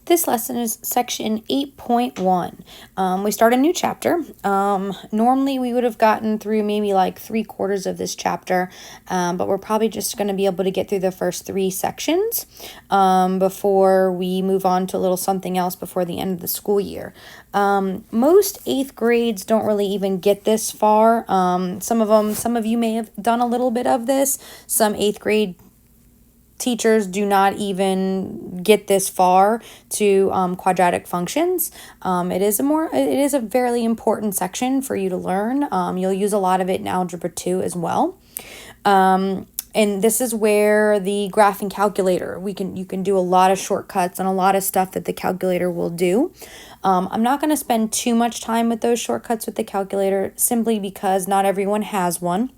This lesson is section 8.1. We start a new chapter. Normally we would have gotten through maybe like 3/4 of this chapter, but we're probably just going to be able to get through the first 3 sections before we move on to a little something else before the end of the school year. Most 8th grades don't really even get this far. Some of you may have done a little bit of this. Some 8th grade teachers do not even get this far to quadratic functions. It is a fairly important section for you to learn. You'll use a lot of it in Algebra 2 as well. And this is where the graphing calculator, you can do a lot of shortcuts and a lot of stuff that the calculator will do. I'm not going to spend too much time with those shortcuts with the calculator simply because not everyone has one.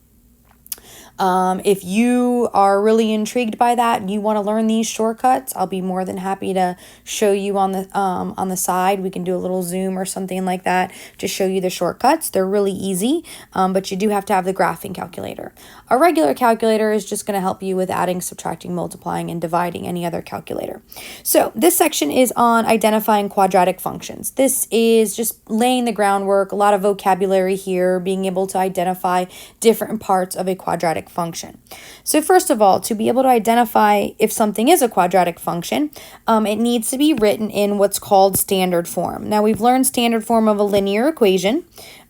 If you are really intrigued by that and you want to learn these shortcuts, I'll be more than happy to show you on the side. We can do a little Zoom or something like that to show you the shortcuts. They're really easy, but you do have to have the graphing calculator. A regular calculator is just going to help you with adding, subtracting, multiplying, and dividing any other calculator. So this section is on identifying quadratic functions. This is just laying the groundwork, a lot of vocabulary here, being able to identify different parts of a quadratic function. So first of all, to be able to identify if something is a quadratic function, it needs to be written in what's called standard form. Now we've learned standard form of a linear equation.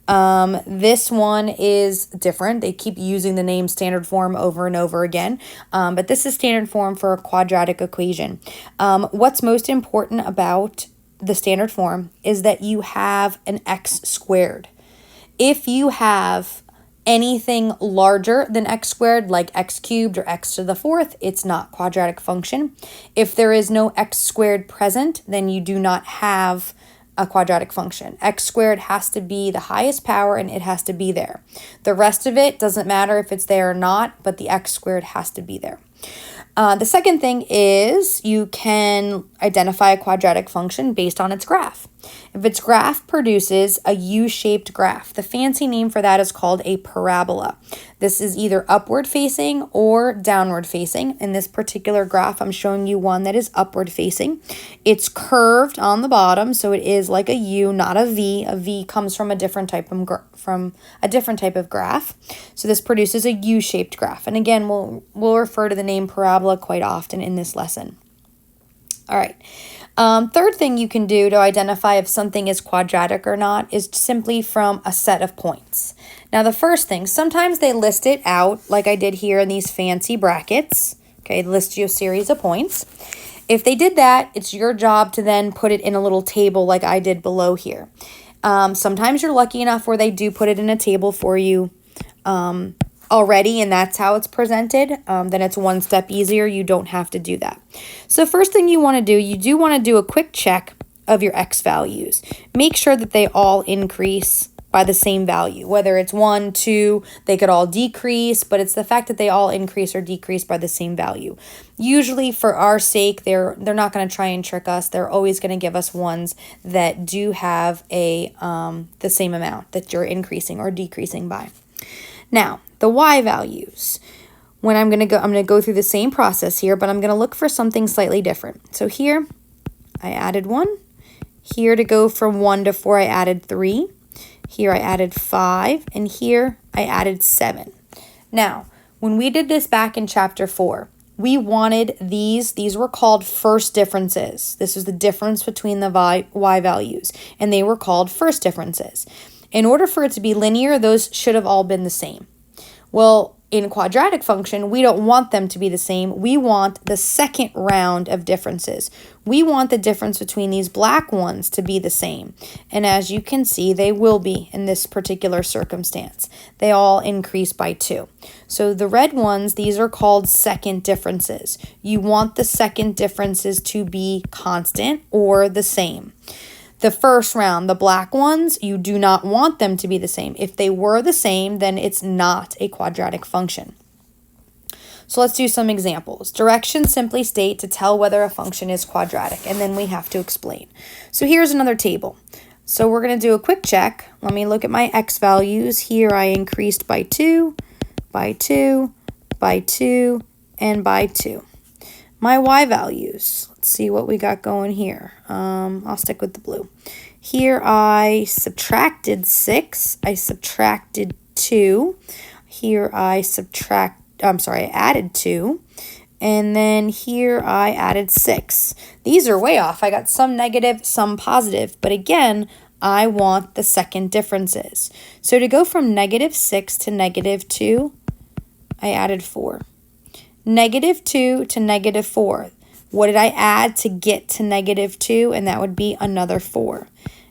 This one is different. They keep using the name standard form over and over again, but this is standard form for a quadratic equation. What's most important about the standard form is that you have an x squared. If you have anything larger than x squared, like x cubed or x to the 4th, it's not quadratic function. If there is no x squared present, then you do not have a quadratic function. X squared has to be the highest power and it has to be there. The rest of it doesn't matter if it's there or not, but the x squared has to be there. The second thing is you can identify a quadratic function based on its graph. If its graph produces a U-shaped graph, the fancy name for that is called a parabola. This is either upward facing or downward facing. In this particular graph, I'm showing you one that is upward facing. It's curved on the bottom, so it is like a U, not a V. A V comes from a different type of graph. So this produces a U-shaped graph. And again, we'll refer to the name parabola quite often in this lesson. All right. Third thing you can do to identify if something is quadratic or not is simply from a set of points. Now, the first thing, sometimes they list it out like I did here in these fancy brackets. Okay, list you a series of points. If they did that, it's your job to then put it in a little table like I did below here. Sometimes you're lucky enough where they do put it in a table for you already, and that's how it's presented. Then it's one step easier. You don't have to do that. So first thing you want to do, you do want to do a quick check of your x values. Make sure that they all increase by the same value. Whether it's 1, 2, they could all decrease, but it's the fact that they all increase or decrease by the same value. Usually for our sake, they're not going to try and trick us. They're always going to give us ones that do have the same amount that you're increasing or decreasing by. Now, the y values. When I'm going to go through the same process here, but I'm going to look for something slightly different. So here, I added 1. Here to go from 1 to 4, I added 3. Here I added 5, and here I added 7. Now, when we did this back in chapter 4, we wanted these were called first differences. This is the difference between the y values, and they were called first differences. In order for it to be linear, those should have all been the same. Well, in quadratic function, we don't want them to be the same. We want the second round of differences. We want the difference between these black ones to be the same. And as you can see, they will be in this particular circumstance. They all increase by 2. So the red ones, these are called second differences. You want the second differences to be constant or the same. The first round, the black ones, you do not want them to be the same. If they were the same, then it's not a quadratic function. So let's do some examples. Directions simply state to tell whether a function is quadratic, and then we have to explain. So here's another table. So we're going to do a quick check. Let me look at my x values. Here I increased by 2, by 2, by 2, and by 2. my y values. Let's see what we got going here. I'll stick with the blue. Here I subtracted 6. I subtracted 2. Here I added 2. And then here I added 6. These are way off. I got some negative, some positive. But again, I want the second differences. So to go from -6 to -2, I added 4. -2 to -4. What did I add to get to -2? And that would be another 4.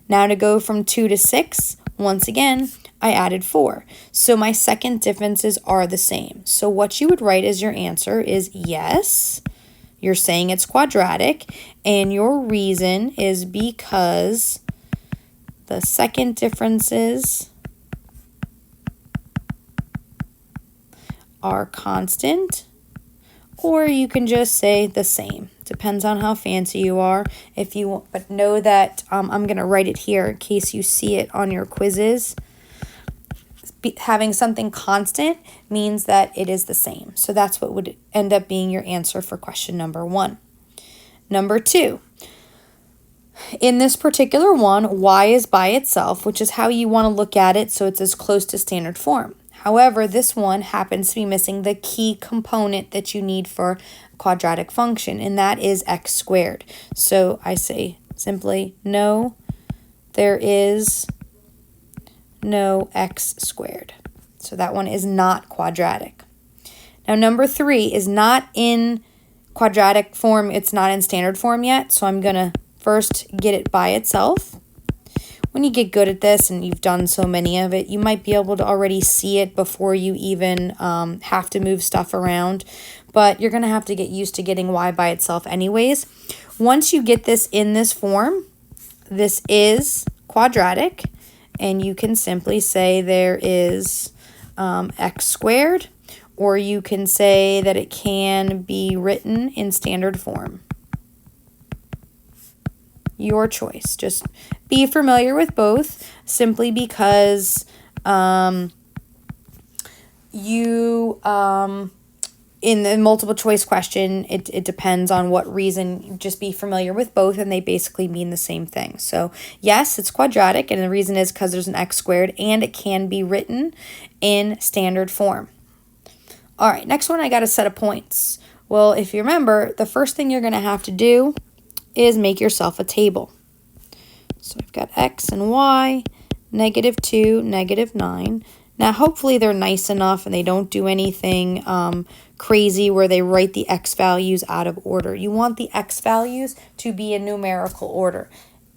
Now to go from 2 to 6, once again, I added 4. So my second differences are the same. So what you would write as your answer is yes. You're saying it's quadratic. And your reason is because the second differences are constant. Or you can just say the same. Depends on how fancy you are. If you want, but know that I'm going to write it here in case you see it on your quizzes. Having something constant means that it is the same. So that's what would end up being your answer for question number 1. Number 2. In this particular one, y is by itself, which is how you want to look at it so it's as close to standard form. However, this one happens to be missing the key component that you need for a quadratic function, and that is x squared. So I say simply, no, there is no x squared. So that one is not quadratic. Now, number 3 is not in quadratic form. It's not in standard form yet, so I'm going to first get it by itself. When you get good at this and you've done so many of it, you might be able to already see it before you even have to move stuff around. But you're going to have to get used to getting y by itself anyways. Once you get this in this form, this is quadratic. And you can simply say there is x squared. Or you can say that it can be written in standard form. Your choice. Just be familiar with both simply because in the multiple choice question, it depends on what reason. Just be familiar with both and they basically mean the same thing. So yes, it's quadratic and the reason is because there's an x squared and it can be written in standard form. All right, next one I got a set of points. Well, if you remember, the first thing you're going to have to do is make yourself a table. So I've got x and y, -2, -9. Now, hopefully they're nice enough and they don't do anything crazy where they write the x values out of order. You want the x values to be in numerical order.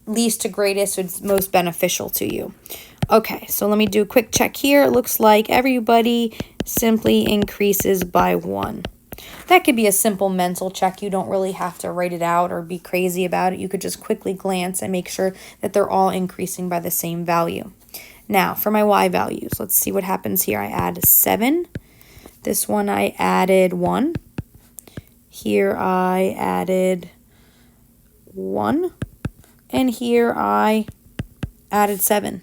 Least to greatest is most beneficial to you. Okay, so let me do a quick check here. It looks like everybody simply increases by 1. That could be a simple mental check. You don't really have to write it out or be crazy about it. You could just quickly glance and make sure that they're all increasing by the same value. Now, for my y values, let's see what happens here. I add 7. This one I added 1. Here I added 1. And here I added 7.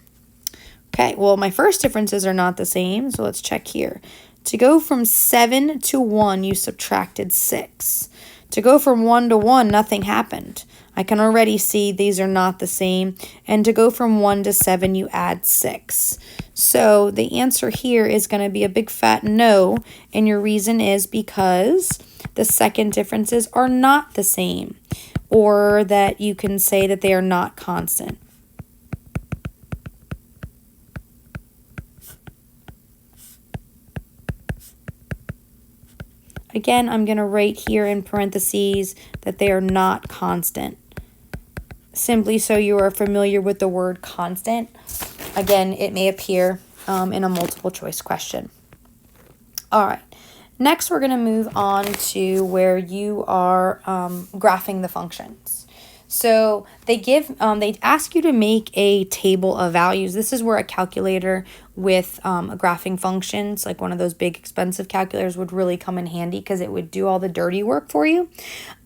Okay, well, my first differences are not the same, so let's check here. To go from 7 to 1, you subtracted 6. To go from 1 to 1, nothing happened. I can already see these are not the same. And to go from 1 to 7, you add 6. So the answer here is going to be a big fat no. And your reason is because the second differences are not the same. Or that you can say that they are not constant. Again, I'm going to write here in parentheses that they are not constant. Simply so you are familiar with the word constant. Again, it may appear in a multiple choice question. All right. Next, we're going to move on to where you are graphing the functions. So they ask you to make a table of values. This is where a calculator with graphing functions, like one of those big expensive calculators, would really come in handy because it would do all the dirty work for you.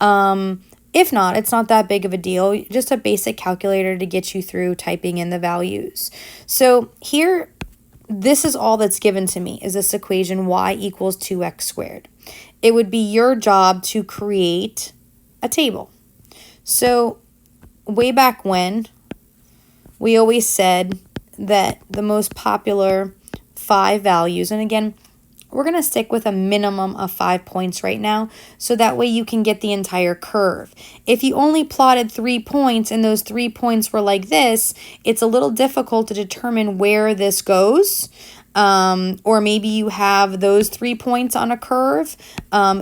If not, it's not that big of a deal. Just a basic calculator to get you through typing in the values. So here, this is all that's given to me is this equation y equals 2x squared. it would be your job to create a table. So way back when, we always said that the most popular 5 values, and again, we're going to stick with a minimum of 5 points right now, so that way you can get the entire curve. If you only plotted 3 points and those 3 points were like this, it's a little difficult to determine where this goes. Or maybe you have those 3 points on a curve.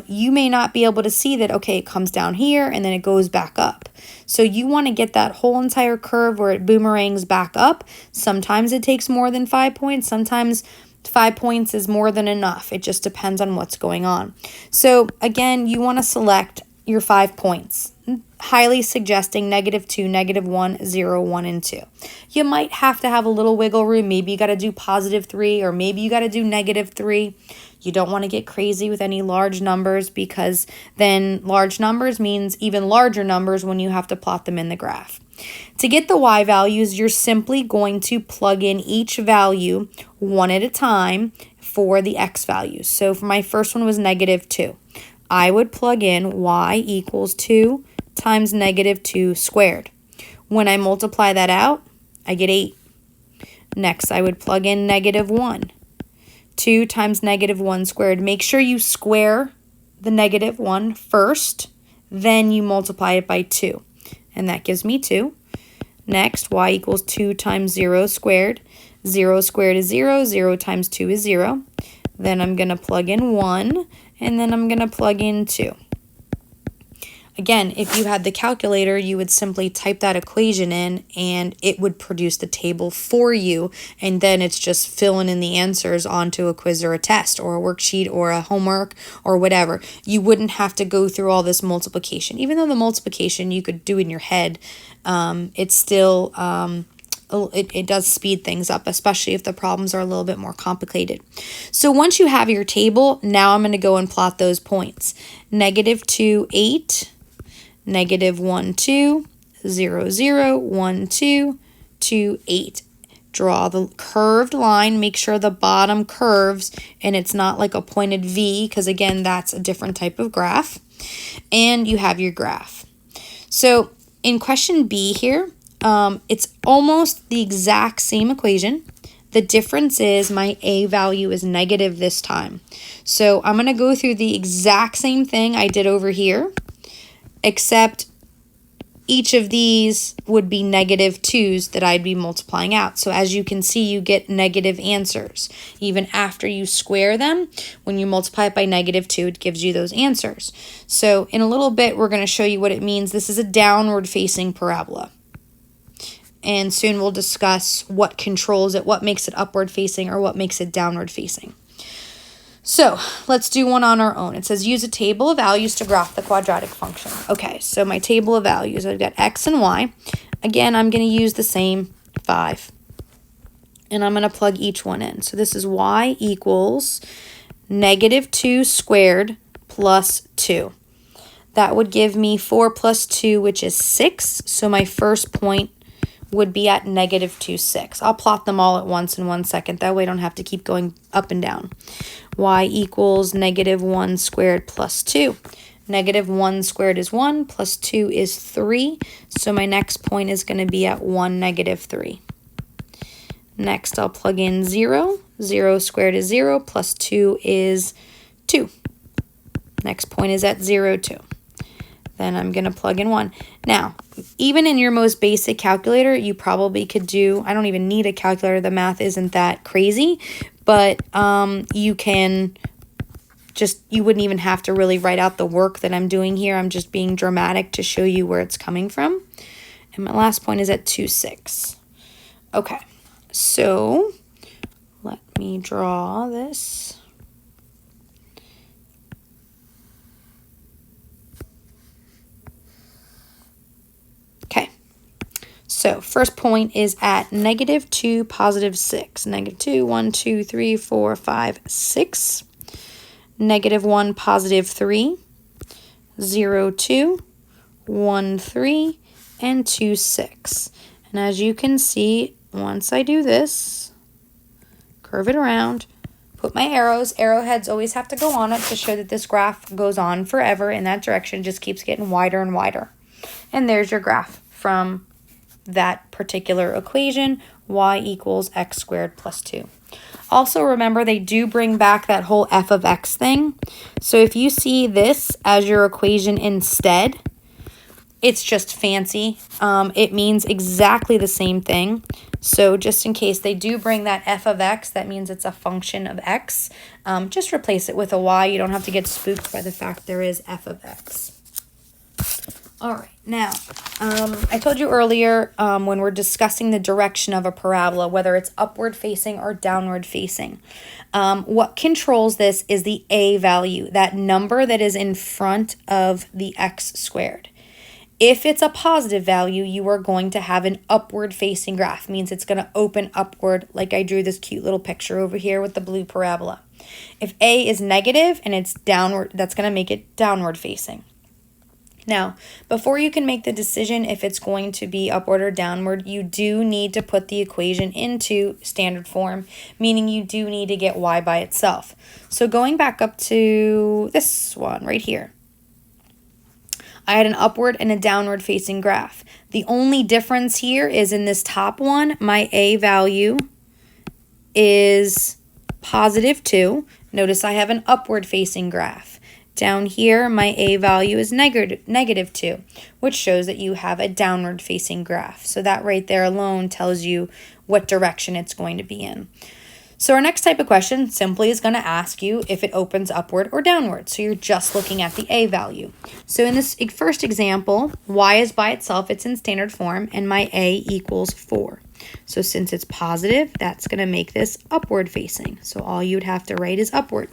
You may not be able to see that, okay, it comes down here and then it goes back up. So you want to get that whole entire curve where it boomerangs back up. Sometimes it takes more than 5 points. Sometimes 5 points is more than enough. It just depends on what's going on. So again, you want to select your 5 points, highly suggesting -2, -1, 0, 1, and 2. You might have to have a little wiggle room. Maybe you got to do +3, or maybe you got to do -3. You don't want to get crazy with any large numbers, because then large numbers means even larger numbers when you have to plot them in the graph. To get the y values, you're simply going to plug in each value one at a time for the x values. So for my first one was -2. I would plug in y equals 2 times -2 squared. When I multiply that out, I get 8. Next, I would plug in -1. 2 times -1 squared. Make sure you square the -1 first, then you multiply it by 2. And that gives me 2. Next, y equals 2 times 0 squared. 0 squared is 0. 0 times 2 is 0. Then I'm going to plug in 1, and then I'm going to plug in 2. Again, if you had the calculator, you would simply type that equation in and it would produce the table for you, and then it's just filling in the answers onto a quiz or a test or a worksheet or a homework or whatever. You wouldn't have to go through all this multiplication. Even though the multiplication you could do in your head, it's still... It does speed things up, especially if the problems are a little bit more complicated. So once you have your table, now I'm going to go and plot those points. -2, 8, -1, 2, 0, 0, 1, 2, 2, 8. Draw the curved line. Make sure the bottom curves and it's not like a pointed V, because again, that's a different type of graph. And you have your graph. So in question B here, it's almost the exact same equation. The difference is my A value is negative this time. So I'm going to go through the exact same thing I did over here, except each of these would be -2's that I'd be multiplying out. So as you can see, you get negative answers. Even after you square them, when you multiply it by -2, it gives you those answers. So in a little bit, we're going to show you what it means. This is a downward facing parabola. And soon we'll discuss what controls it, what makes it upward facing, or what makes it downward facing. So let's do one on our own. It says use a table of values to graph the quadratic function. Okay, so my table of values, I've got x and y. Again, I'm going to use the same 5. And I'm going to plug each one in. So this is y equals -2 squared plus 2. That would give me 4 plus 2, which is 6. So my first point would be at -2, 6. I'll plot them all at once in 1 second. That way I don't have to keep going up and down. Y equals -1 squared plus 2. -1 squared is 1, plus 2 is 3. So my next point is going to be at 1, -3. Next, I'll plug in 0. 0 squared is 0, plus 2 is 2. Next point is at 0, 2. Then I'm going to plug in 1. Now, even in your most basic calculator, you probably could do, I don't even need a calculator, the math isn't that crazy, but you can just, you wouldn't even have to really write out the work that I'm doing here. I'm just being dramatic to show you where it's coming from. And my last point is at 2, 6. Okay, so let me draw this. So first point is at -2, positive 6. -2, 1, 2, 3, 4, 5, 6. -1, positive 3. 0, 2, 1, 3, and 2, 6. And as you can see, once I do this, curve it around, put my arrows. Arrowheads always have to go on it to show that this graph goes on forever in that direction, just keeps getting wider and wider. And there's your graph from that particular equation, y equals x squared plus 2. Also remember, they do bring back that whole f of x thing. So if you see this as your equation instead, it's just fancy. It means exactly the same thing. So just in case they do bring that f of x, that means it's a function of x. Just replace it with a y. You don't have to get spooked by the fact there is f of x. All right, now, I told you earlier when we're discussing the direction of a parabola, whether it's upward facing or downward facing, what controls this is the a value, that number that is in front of the x squared. If it's a positive value, you are going to have an upward facing graph, means it's going to open upward, like I drew this cute little picture over here with the blue parabola. If a is negative and it's downward, that's going to make it downward facing. Now, before you can make the decision if it's going to be upward or downward, you do need to put the equation into standard form, meaning you do need to get y by itself. So going back up to this one right here, I had an upward and a downward facing graph. The only difference here is in this top one, my a value is positive 2. Notice I have an upward facing graph. Down here, my a value is negative 2, which shows that you have a downward facing graph. So that right there alone tells you what direction it's going to be in. So our next type of question simply is going to ask you if it opens upward or downward. So you're just looking at the a value. So in this first example, y is by itself, it's in standard form, and my a equals 4. So since it's positive, that's going to make this upward facing. So all you would have to write is upward.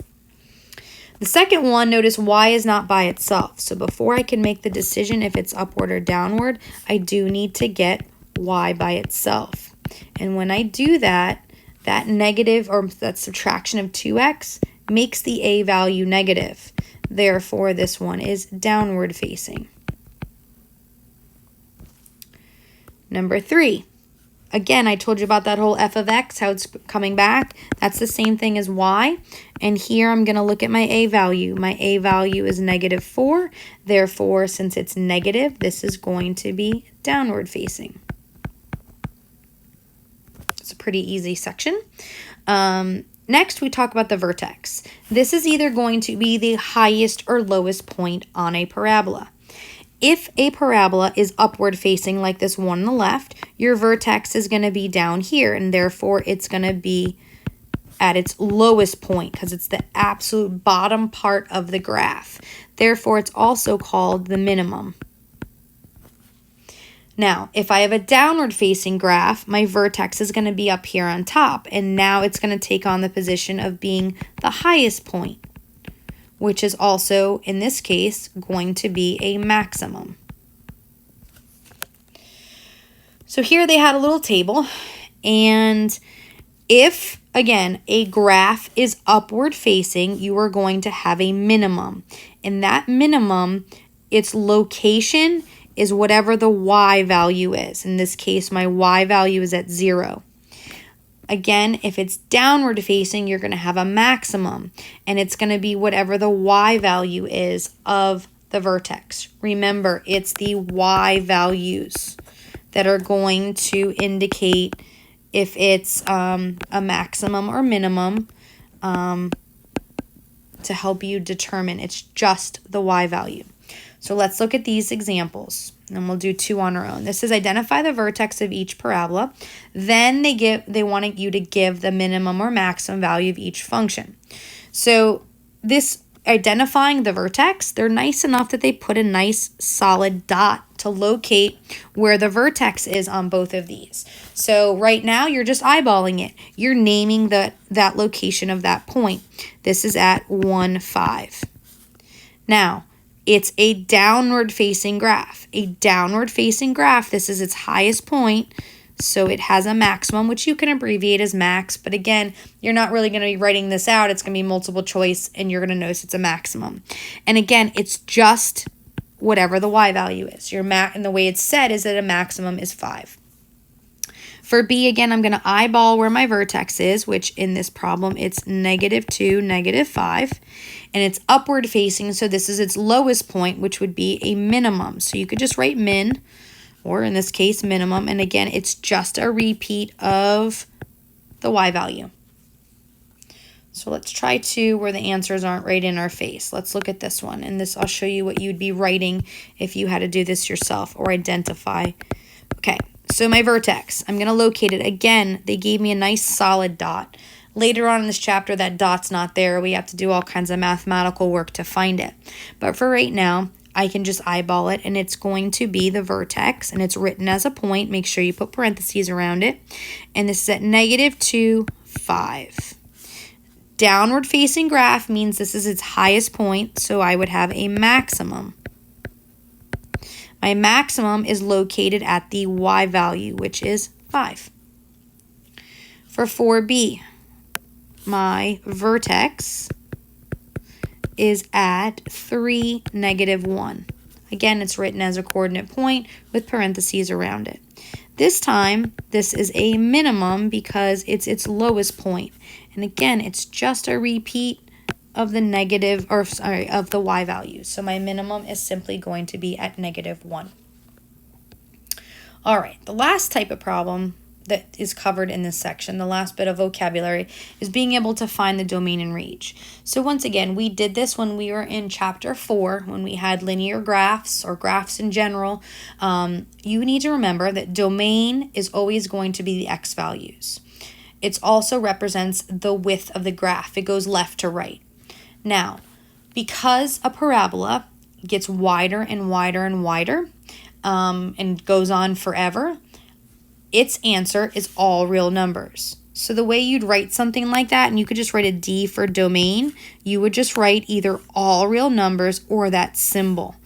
The second one, notice y is not by itself. So before I can make the decision if it's upward or downward, I do need to get y by itself. And when I do that, that negative, or that subtraction of 2x, makes the a value negative. Therefore, this one is downward facing. Number 3. Again, I told you about that whole f of x, how it's coming back. That's the same thing as y. And here I'm going to look at my a value. My a value is negative 4. Therefore, since it's negative, this is going to be downward facing. It's a pretty easy section. Next, we talk about the vertex. This is either going to be the highest or lowest point on a parabola. If a parabola is upward facing like this one on the left, your vertex is going to be down here, and therefore it's going to be at its lowest point because it's the absolute bottom part of the graph. Therefore, it's also called the minimum. Now, if I have a downward facing graph, my vertex is going to be up here on top, and now it's going to take on the position of being the highest point, which is also, in this case, going to be a maximum. So here they had a little table, and if, again, a graph is upward facing, you are going to have a minimum. And that minimum, its location is whatever the y value is. In this case, my y value is at 0. Again, if it's downward facing, you're going to have a maximum, and it's going to be whatever the y value is of the vertex. Remember, it's the y values that are going to indicate if it's a maximum or minimum to help you determine. It's just the y value. So let's look at these examples, and we'll do 2 on our own. This is identify the vertex of each parabola. Then they wanted you to give the minimum or maximum value of each function. So this identifying the vertex, they're nice enough that they put a nice solid dot to locate where the vertex is on both of these. So right now you're just eyeballing it. You're naming that location of that point. This is at 1, 5. Now, it's a downward facing graph. A downward facing graph, this is its highest point, so it has a maximum, which you can abbreviate as max, but again, you're not really going to be writing this out. It's going to be multiple choice, and you're going to notice it's a maximum. And again, it's just whatever the y value is. And the way it's set is that a maximum is 5. For B, again, I'm going to eyeball where my vertex is, which in this problem, it's -2, -5. And it's upward facing, so this is its lowest point, which would be a minimum. So you could just write min, or in this case, minimum. And again, it's just a repeat of the y value. So let's try 2 where the answers aren't right in our face. Let's look at this one. And this, I'll show you what you'd be writing if you had to do this yourself or identify. Okay, so my vertex, I'm going to locate it. Again, they gave me a nice solid dot. Later on in this chapter, that dot's not there. We have to do all kinds of mathematical work to find it. But for right now, I can just eyeball it, and it's going to be the vertex, and it's written as a point. Make sure you put parentheses around it. And this is at -2, 5. Downward facing graph means this is its highest point, so I would have a maximum. My maximum is located at the y value, which is 5. For 4b, my vertex is at 3, -1. Again, it's written as a coordinate point with parentheses around it. This time, this is a minimum because it's its lowest point. And again, it's just a repeat of the of the y value. So my minimum is simply going to be at -1. All right, the last type of problem that is covered in this section, the last bit of vocabulary, is being able to find the domain and range. So once again, we did this when we were in chapter 4, when we had linear graphs or graphs in general. You need to remember that domain is always going to be the x values. It also represents the width of the graph. It goes left to right. Now, because a parabola gets wider and wider and wider, and goes on forever, its answer is all real numbers. So the way you'd write something like that, and you could just write a D for domain, you would just write either all real numbers or that symbol,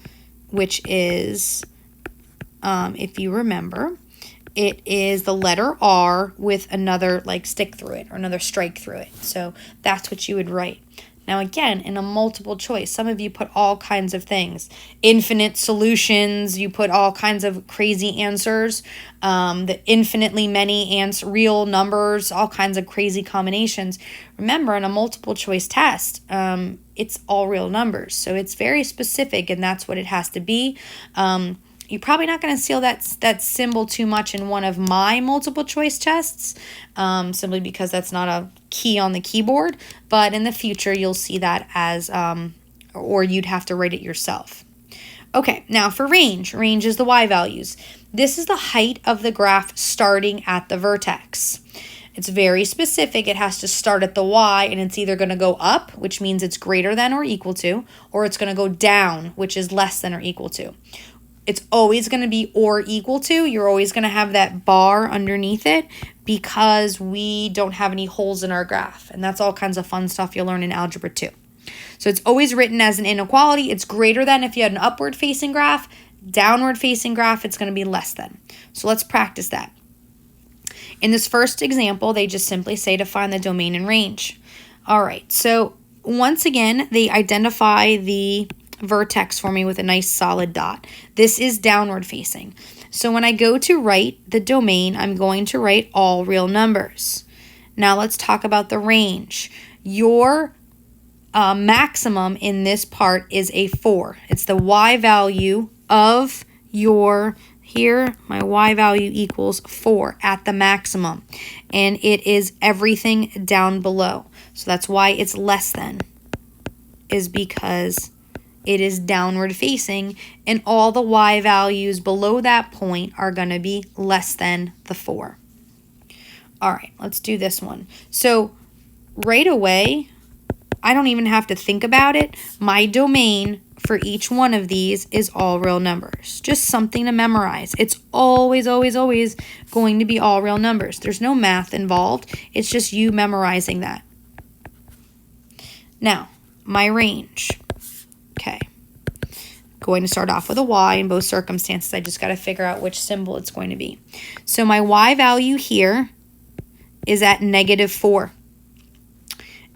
which is, if you remember, it is the letter R with another like stick through it or another strike through it. So that's what you would write. Now again, in a multiple choice, some of you put all kinds of things. Infinite solutions, you put all kinds of crazy answers, the infinitely many real numbers, all kinds of crazy combinations. Remember, in a multiple choice test, it's all real numbers. So it's very specific, and that's what it has to be. You're probably not going to see that symbol too much in one of my multiple choice tests, simply because that's not a key on the keyboard. But in the future, you'll see that as, or you'd have to write it yourself. Okay, now for range. Range is the y values. This is the height of the graph starting at the vertex. It's very specific. It has to start at the y, and it's either going to go up, which means it's greater than or equal to, or it's going to go down, which is less than or equal to. It's always going to be or equal to. You're always going to have that bar underneath it because we don't have any holes in our graph. And that's all kinds of fun stuff you'll learn in Algebra 2. So it's always written as an inequality. It's greater than if you had an upward facing graph. Downward facing graph, it's going to be less than. So let's practice that. In this first example, they just simply say to find the domain and range. All right, so once again, they identify the vertex for me with a nice solid dot. This is downward facing. So when I go to write the domain, I'm going to write all real numbers. Now let's talk about the range. Your maximum in this part is a 4. It's the y value of your, here my y value equals 4 at the maximum. And it is everything down below. So that's why it's less than, is because it is downward facing, and all the y values below that point are going to be less than the 4. All right, let's do this one. So right away, I don't even have to think about it. My domain for each one of these is all real numbers. Just something to memorize. It's always, always, always going to be all real numbers. There's no math involved. It's just you memorizing that. Now, my range. Okay, going to start off with a y in both circumstances. I just got to figure out which symbol it's going to be. So my y value here is at -4.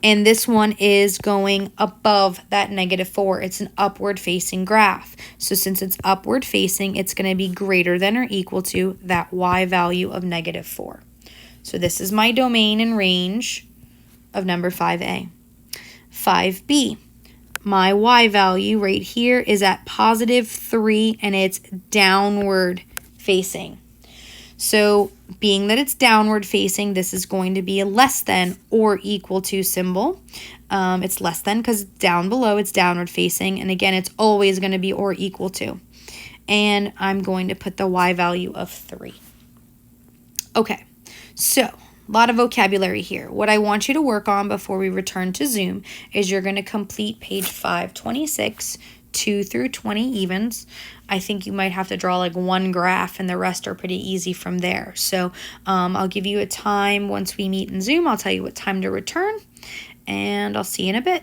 And this one is going above that -4. It's an upward facing graph. So since it's upward facing, it's going to be greater than or equal to that y value of -4. So this is my domain and range of number 5A. 5B, my y value right here is at +3 and it's downward facing. So being that it's downward facing, this is going to be a less than or equal to symbol. It's less than because down below it's downward facing. And again, it's always going to be or equal to. And I'm going to put the y value of 3. Okay, so a lot of vocabulary here. What I want you to work on before we return to Zoom is you're going to complete page 526, 2 through 20 evens. I think you might have to draw like one graph and the rest are pretty easy from there. So I'll give you a time once we meet in Zoom. I'll tell you what time to return and I'll see you in a bit.